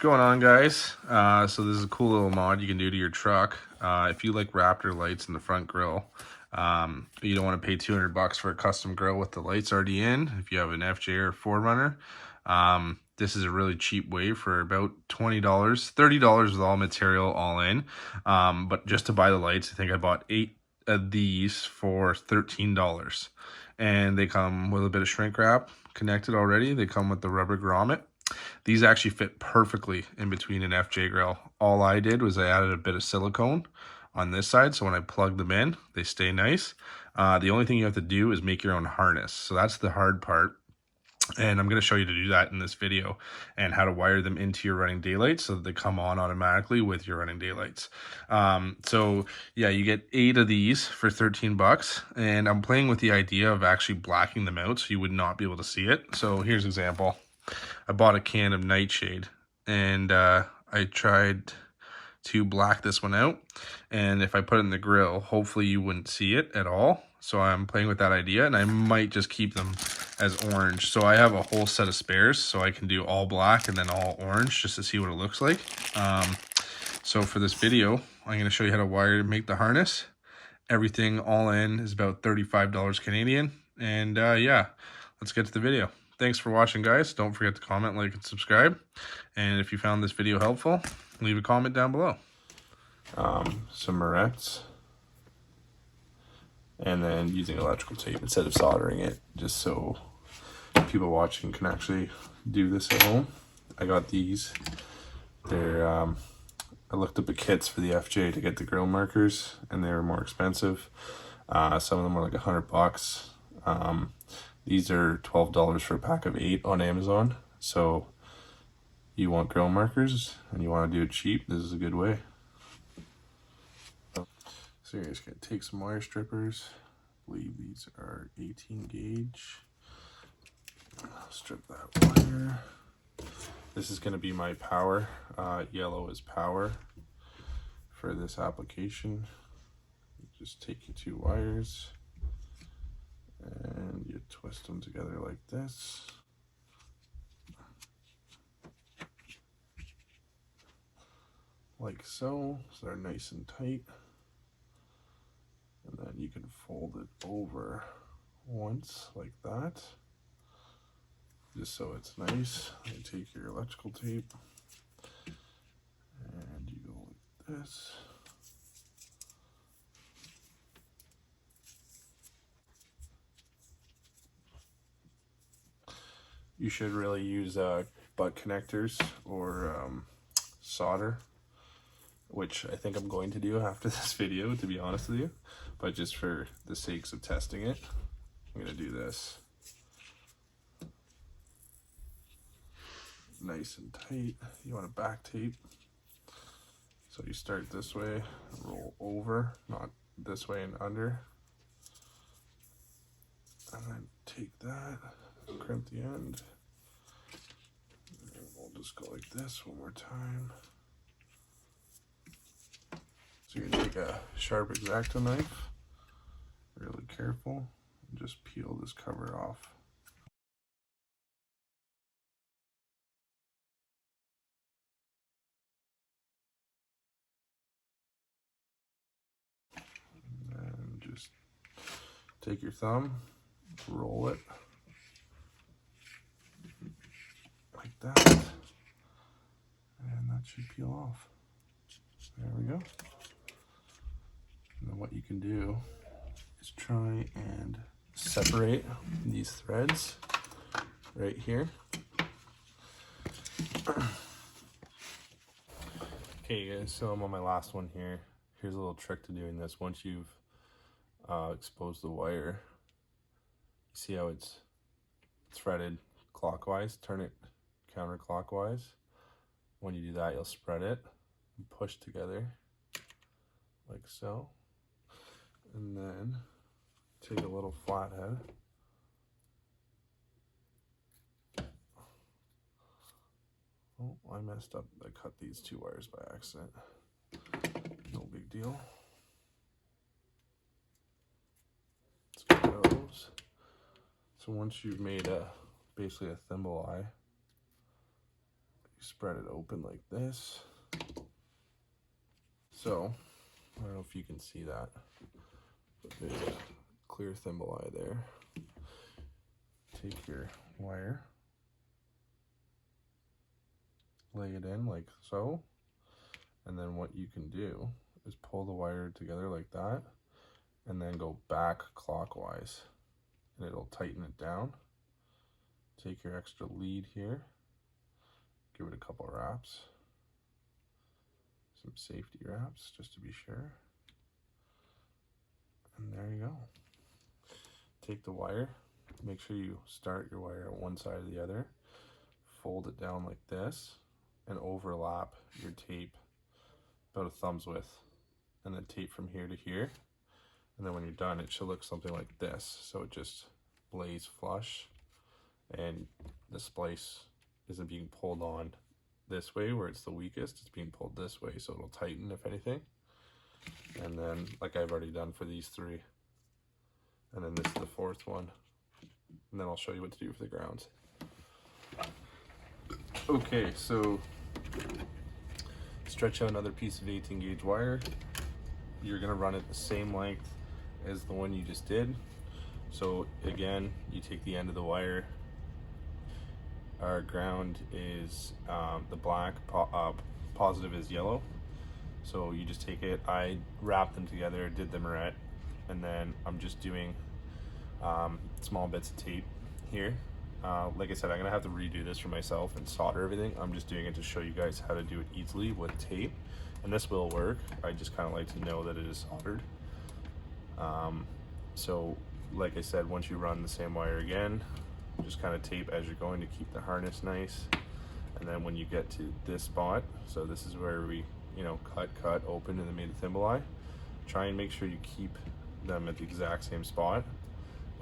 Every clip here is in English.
Going on, guys? So this is a cool little mod you can do to your truck. If you like Raptor lights in the front grille, you don't want to pay 200 bucks for a custom grille with the lights already in. If you have an FJ or 4Runner, this is a really cheap way for about $20, $30 with all material all in. But just to buy the lights, I think I bought 8 of these for $13, and they come with a bit of shrink wrap connected already. They come with the rubber grommet. These actually fit perfectly in between an FJ grill. All I did was I added a bit of silicone on this side, so when I plug them in, they stay nice. The only thing you have to do is make your own harness. So that's the hard part. And I'm going to show you to do that in this video, and how to wire them into your running daylights so that they come on automatically with your running daylights. So yeah, you get 8 of these for 13 bucks, and I'm playing with the idea of actually blacking them out so you would not be able to see it. So here's an example. I bought a can of nightshade, and I tried to black this one out, and if I put it in the grill, hopefully you wouldn't see it at all. So I'm playing with that idea, and I might just keep them as orange. So I have a whole set of spares, so I can do all black and then all orange just to see what it looks like. So for this video, I'm going to show you how to make the harness. Everything all in is about $35 Canadian, and yeah, let's get to the video. Thanks for watching, guys. Don't forget to comment, like, and subscribe. And if you found this video helpful, leave a comment down below. Some barrettes, and then using electrical tape instead of soldering it, just so people watching can actually do this at home. I got these. They're I looked up at kits for the FJ to get the grill markers, and they were more expensive. Some of them were like 100 bucks. These are $12 for a pack of 8 on Amazon. So you want grill markers and you want to do it cheap, this is a good way. So you're just going to take some wire strippers. I believe these are 18 gauge. I'll strip that wire. This is going to be my power. Yellow is power for this application. You just take your 2 wires and you twist them together like this. Like so. So they're nice and tight. And then you can fold it over once like that, just so it's nice. You take your electrical tape and you go like this. You should really use butt connectors or solder, which I think I'm going to do after this video, to be honest with you. But just for the sakes of testing it, I'm going to do this. Nice and tight. You want to back tape. So you start this way, roll over, not this way and under. And then take that, crimp the end. And we'll just go like this one more time. So you're going to take a sharp X-Acto knife, really careful, and just peel this cover off. And just take your thumb, roll it like that, and that should peel off. There we go. And then what you can do is try and separate these threads right here. Okay, guys, so I'm on my last one here. Here's a little trick to doing this. Once you've exposed the wire, you see how it's threaded clockwise, turn it counterclockwise. When you do that, you'll spread it and push together like so. And then take a little flathead, oh, I messed up. I cut these 2 wires by accident. No big deal. Let's get rid of those. So once you've made basically a thimble eye, spread it open like this. So I don't know if you can see that, but there's a clear thimble eye there. Take your wire, lay it in like so, and then what you can do is pull the wire together like that, and then go back clockwise, and it'll tighten it down. Take your extra lead here, give it a couple wraps, some safety wraps just to be sure, and there you go. Take the wire, make sure you start your wire on one side or the other, fold it down like this, and overlap your tape about a thumb's width, and then tape from here to here, and then when you're done it should look something like this. So it just lays flush, and the splice isn't being pulled on this way where it's the weakest, it's being pulled this way, so it'll tighten if anything. And then, like I've already done for these three, and then this is the fourth one, and then I'll show you what to do for the grounds. Okay, so stretch out another piece of 18 gauge wire. You're gonna run it the same length as the one you just did. So again, you take the end of the wire. Our ground is the black, positive is yellow. So you just take it, I wrapped them together, did the moret, and then I'm just doing small bits of tape here. Like I said, I'm gonna have to redo this for myself and solder everything. I'm just doing it to show you guys how to do it easily with tape, and this will work. I just kind of like to know that it is soldered. So like I said, once you run the same wire again, just kind of tape as you're going to keep the harness nice. And then when you get to this spot, so this is where we, you know, cut open and then made a thimble eye, try and make sure you keep them at the exact same spot,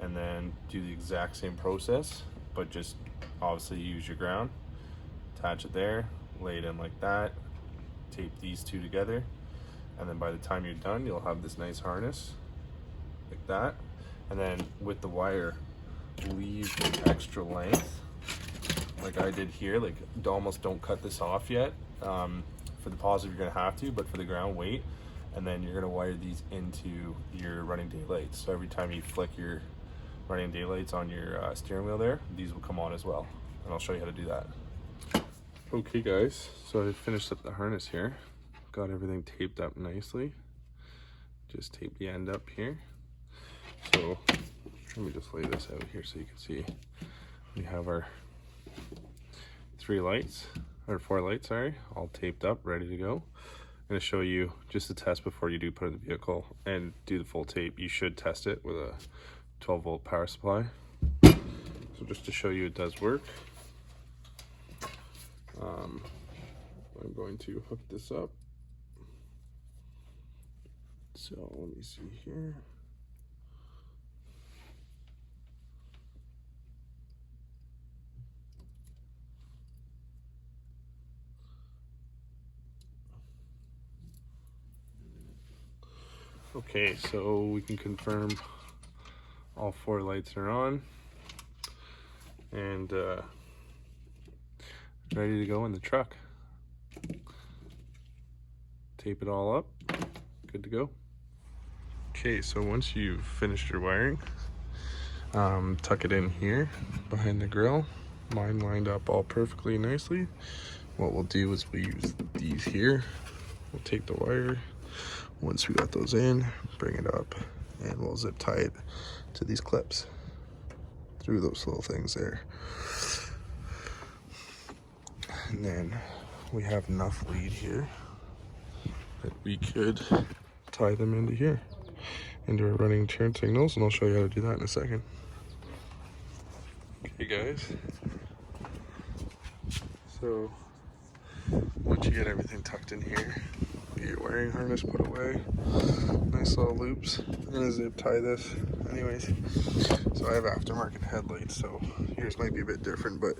and then do the exact same process, but just obviously use your ground, attach it there, lay it in like that, tape these two together, and then by the time you're done, you'll have this nice harness like that. And then with the wire, leave extra length like I did here, like almost don't cut this off yet. For the positive you're gonna have to, but for the ground, wait, and then you're gonna wire these into your running daylights. So every time you flick your running daylights on your steering wheel there, these will come on as well, and I'll show you how to do that. Okay guys, so I finished up the harness here, got everything taped up nicely. Just tape the end up here. So let me just lay this out here so you can see. We have our 4 lights, sorry, all taped up, ready to go. I'm going to show you just a test before you do put it in the vehicle and do the full tape. You should test it with a 12-volt power supply. So just to show you it does work, I'm going to hook this up. So let me see here. Okay, so we can confirm all 4 lights are on and ready to go in the truck. Tape it all up, good to go. Okay, so once you've finished your wiring, tuck it in here behind the grill. Mine lined up all perfectly nicely. What we'll do is we use these here. We'll take the wire. Once we got those in, bring it up, and we'll zip tie it to these clips through those little things there. And then we have enough lead here that we could tie them into here, into our running turn signals, and I'll show you how to do that in a second. Okay guys, so once you get everything tucked in here, get your wiring harness put away, nice little loops. I'm gonna zip tie this anyways. So I have aftermarket headlights, so yours might be a bit different, but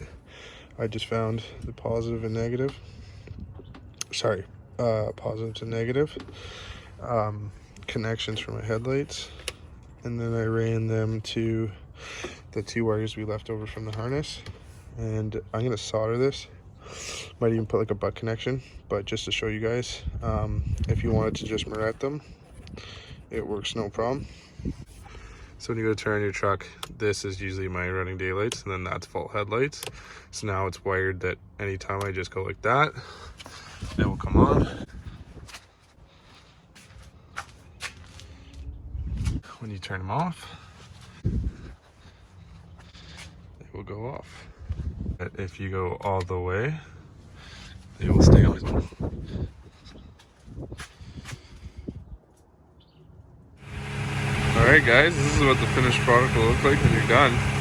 I just found the positive and negative, positive to negative connections for my headlights, and then I ran them to the 2 wires we left over from the harness, and I'm gonna solder this Might even put like a butt connection, but just to show you guys, if you wanted to just mirror them, it works no problem. So when you go to turn on your truck, this is usually my running daylights, and then that's fault headlights. So now it's wired that anytime I just go like that, it will come on. When you turn them off, it will go off. But if you go all the way, it will stay on. Alright guys, this is what the finished product will look like when you're done.